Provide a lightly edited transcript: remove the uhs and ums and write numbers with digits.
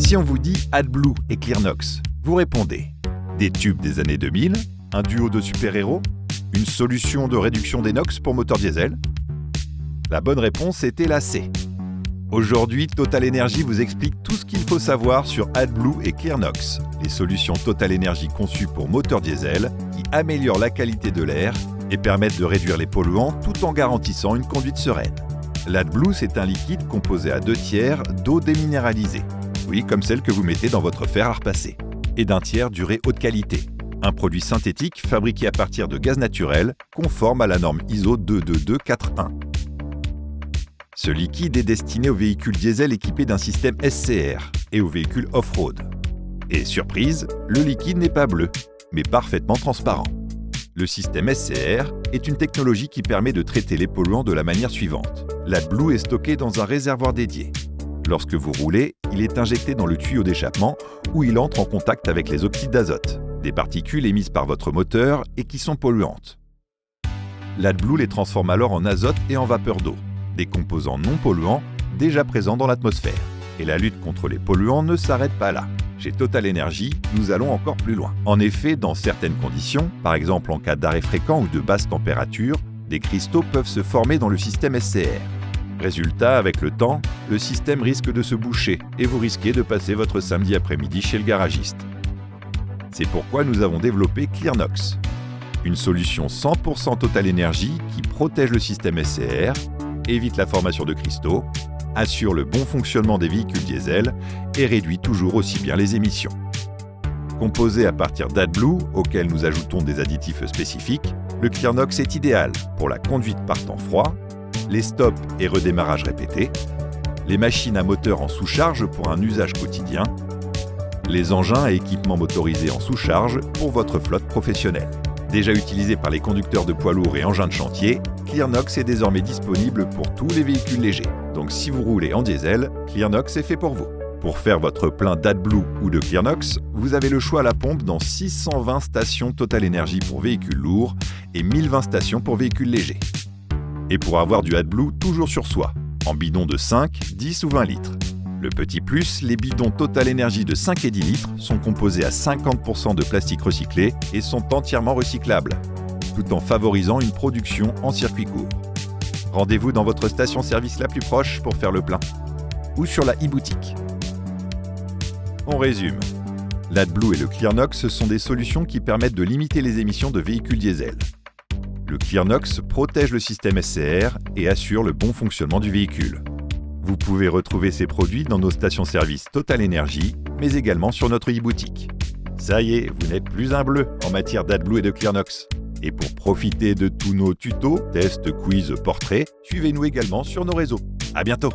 Si on vous dit AdBlue et ClearNOx, vous répondez des tubes des années 2000, un duo de super-héros, une solution de réduction des NOx pour moteur diesel? La bonne réponse était la C. Aujourd'hui, Total Energy vous explique tout ce qu'il faut savoir sur AdBlue et ClearNOx, les solutions Total Energy conçues pour moteur diesel qui améliorent la qualité de l'air et permettent de réduire les polluants tout en garantissant une conduite sereine. L'AdBlue, c'est un liquide composé à 2/3 d'eau déminéralisée, oui, comme celle que vous mettez dans votre fer à repasser, et d'un tiers d'urée haute qualité, un produit synthétique fabriqué à partir de gaz naturel conforme à la norme ISO 22241. Ce liquide est destiné aux véhicules diesel équipés d'un système SCR et aux véhicules off-road. Et surprise, le liquide n'est pas bleu, mais parfaitement transparent. Le système SCR est une technologie qui permet de traiter les polluants de la manière suivante. L'AdBlue est stocké dans un réservoir dédié. Lorsque vous roulez, il est injecté dans le tuyau d'échappement où il entre en contact avec les oxydes d'azote, des particules émises par votre moteur et qui sont polluantes. L'AdBlue les transforme alors en azote et en vapeur d'eau, des composants non polluants déjà présents dans l'atmosphère. Et la lutte contre les polluants ne s'arrête pas là. Chez Total Energy, nous allons encore plus loin. En effet, dans certaines conditions, par exemple en cas d'arrêt fréquent ou de basse température, des cristaux peuvent se former dans le système SCR. Résultat, avec le temps, le système risque de se boucher et vous risquez de passer votre samedi après-midi chez le garagiste. C'est pourquoi nous avons développé ClearNOx, une solution 100% Total Energy qui protège le système SCR, évite la formation de cristaux, assure le bon fonctionnement des véhicules diesel et réduit toujours aussi bien les émissions. Composé à partir d'AdBlue, auquel nous ajoutons des additifs spécifiques, le ClearNOx est idéal pour la conduite par temps froid, les stops et redémarrages répétés, les machines à moteur en sous-charge pour un usage quotidien, les engins et équipements motorisés en sous-charge pour votre flotte professionnelle. Déjà utilisé par les conducteurs de poids lourds et engins de chantier, ClearNOx est désormais disponible pour tous les véhicules légers. Donc si vous roulez en diesel, ClearNOx est fait pour vous. Pour faire votre plein d'AdBlue ou de ClearNOx, vous avez le choix à la pompe dans 620 stations Total Energy pour véhicules lourds et 1020 stations pour véhicules légers. Et pour avoir du AdBlue toujours sur soi, en bidon de 5, 10 ou 20 litres. Le petit plus, les bidons Total Energy de 5 et 10 litres sont composés à 50% de plastique recyclé et sont entièrement recyclables, tout en favorisant une production en circuit court. Rendez-vous dans votre station-service la plus proche pour faire le plein, ou sur la e-boutique. On résume. L'AdBlue et le ClearNOx sont des solutions qui permettent de limiter les émissions de véhicules diesel. Le ClearNOx protège le système SCR et assure le bon fonctionnement du véhicule. Vous pouvez retrouver ces produits dans nos stations-service Total Energy, mais également sur notre e-boutique. Ça y est, vous n'êtes plus un bleu en matière d'AdBlue et de ClearNOx. Et pour profiter de tous nos tutos, tests, quiz, portraits, suivez-nous également sur nos réseaux. À bientôt!